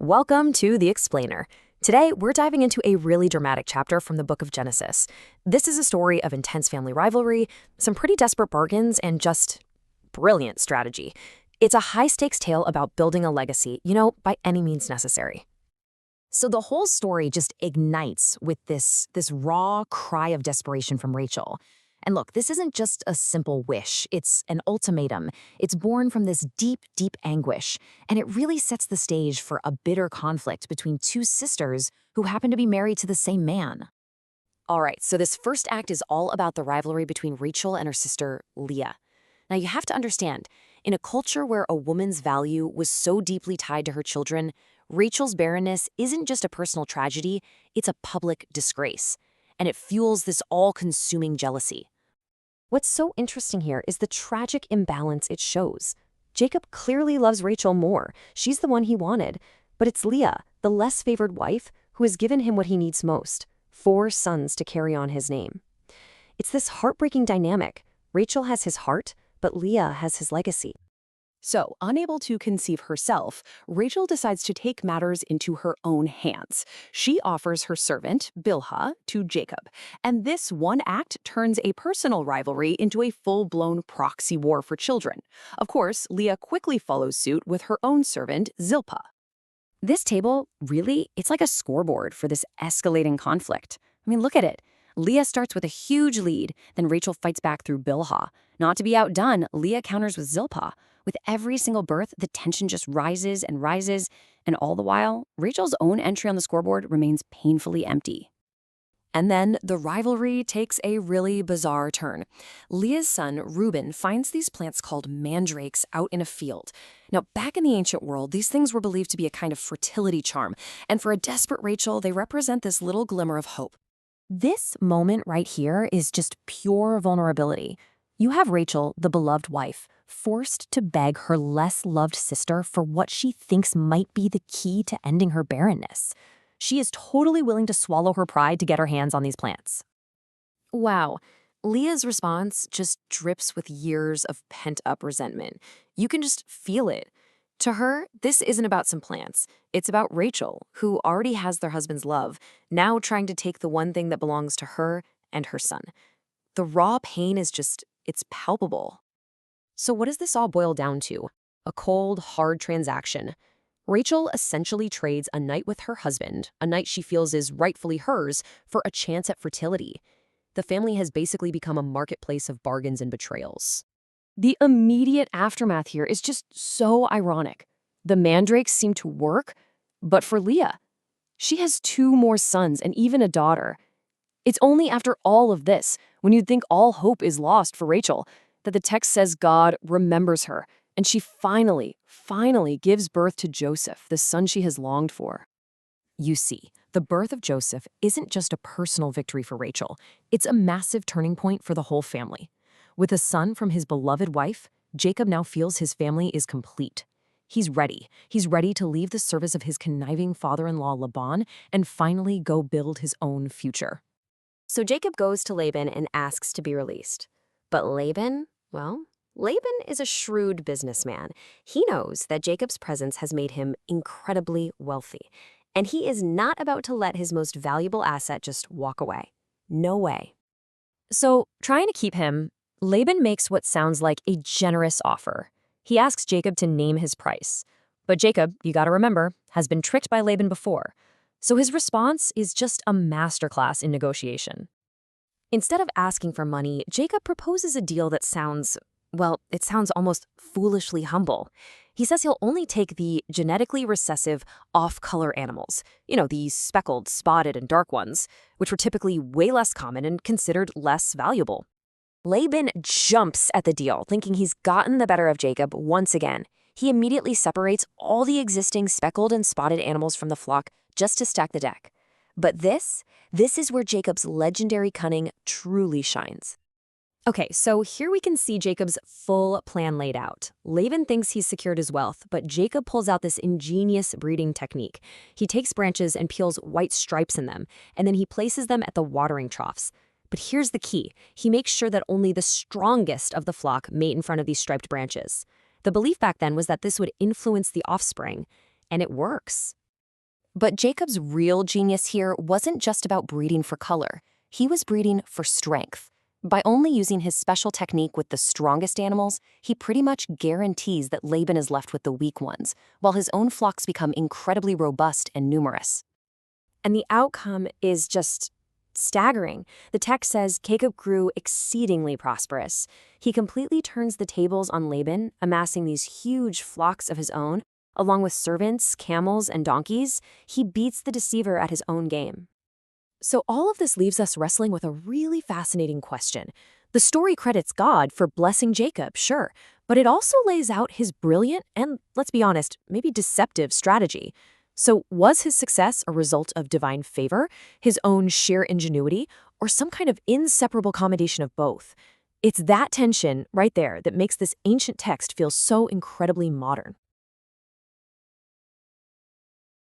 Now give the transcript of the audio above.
Welcome to The Explainer. Today, we're diving into a really dramatic chapter from the book of Genesis. This is a story of intense family rivalry, some pretty desperate bargains, and just brilliant strategy. It's a high-stakes tale about building a legacy, by any means necessary. So the whole story just ignites with this raw cry of desperation from Rachel. And look, this isn't just a simple wish, it's an ultimatum. It's born from this deep, deep anguish, and it really sets the stage for a bitter conflict between two sisters who happen to be married to the same man. All right, so this first act is all about the rivalry between Rachel and her sister, Leah. Now, you have to understand, in a culture where a woman's value was so deeply tied to her children, Rachel's barrenness isn't just a personal tragedy, it's a public disgrace. And it fuels this all-consuming jealousy. What's so interesting here is the tragic imbalance it shows. Jacob clearly loves Rachel more. She's the one he wanted. But it's Leah, the less favored wife, who has given him what he needs most: 4 sons to carry on his name. It's this heartbreaking dynamic. Rachel has his heart, but Leah has his legacy. So, unable to conceive herself, Rachel decides to take matters into her own hands. She offers her servant, Bilhah, to Jacob, and this one act turns a personal rivalry into a full-blown proxy war for children. Of course, Leah quickly follows suit with her own servant, Zilpah. This table, really, it's like a scoreboard for this escalating conflict. I mean, look at it. Leah starts with a huge lead, then Rachel fights back through Bilhah. Not to be outdone, Leah counters with Zilpah. With every single birth, the tension just rises, and all the while, Rachel's own entry on the scoreboard remains painfully empty. And then the rivalry takes a really bizarre turn. Leah's son, Reuben, finds these plants called mandrakes out in a field. Now, back in the ancient world, these things were believed to be a kind of fertility charm, and for a desperate Rachel, they represent this little glimmer of hope. This moment right here is just pure vulnerability. You have Rachel, the beloved wife, forced to beg her less loved sister for what she thinks might be the key to ending her barrenness. She is totally willing to swallow her pride to get her hands on these plants. Wow. Leah's response just drips with years of pent-up resentment. You can just feel it. To her, this isn't about some plants. It's about Rachel, who already has their husband's love, now trying to take the one thing that belongs to her and her son. The raw pain is it's palpable. So what does this all boil down to? A cold, hard transaction. Rachel essentially trades a night with her husband, a night she feels is rightfully hers, for a chance at fertility. The family has basically become a marketplace of bargains and betrayals. The immediate aftermath here is just so ironic. The mandrakes seem to work, but for Leah, she has 2 more sons and even a daughter. It's only after all of this, when you'd think all hope is lost for Rachel, that the text says God remembers her, and she finally gives birth to Joseph, the son she has longed for. You see, the birth of Joseph isn't just a personal victory for Rachel, it's a massive turning point for the whole family. With a son from his beloved wife, Jacob now feels his family is complete. He's ready. He's ready to leave the service of his conniving father-in-law Laban and finally go build his own future. So Jacob goes to Laban and asks to be released. But Laban is a shrewd businessman. He knows that Jacob's presence has made him incredibly wealthy, and he is not about to let his most valuable asset just walk away. No way. So, trying to keep him, Laban makes what sounds like a generous offer. He asks Jacob to name his price. But Jacob, you gotta remember, has been tricked by Laban before. So his response is just a masterclass in negotiation. Instead of asking for money, Jacob proposes a deal that sounds almost foolishly humble. He says he'll only take the genetically recessive off-color animals, the speckled, spotted, and dark ones, which were typically way less common and considered less valuable. Laban jumps at the deal, thinking he's gotten the better of Jacob once again. He immediately separates all the existing speckled and spotted animals from the flock just to stack the deck. But this is where Jacob's legendary cunning truly shines. Okay, so here we can see Jacob's full plan laid out. Laban thinks he's secured his wealth, but Jacob pulls out this ingenious breeding technique. He takes branches and peels white stripes in them, and then he places them at the watering troughs. But here's the key. He makes sure that only the strongest of the flock mate in front of these striped branches. The belief back then was that this would influence the offspring, and it works. But Jacob's real genius here wasn't just about breeding for color. He was breeding for strength. By only using his special technique with the strongest animals, he pretty much guarantees that Laban is left with the weak ones, while his own flocks become incredibly robust and numerous. And the outcome is just staggering. The text says Jacob grew exceedingly prosperous. He completely turns the tables on Laban, amassing these huge flocks of his own, along with servants, camels, and donkeys. He beats the deceiver at his own game. So all of this leaves us wrestling with a really fascinating question. The story credits God for blessing Jacob, sure, but it also lays out his brilliant and, let's be honest, maybe deceptive strategy. So was his success a result of divine favor, his own sheer ingenuity, or some kind of inseparable combination of both? It's that tension right there that makes this ancient text feel so incredibly modern.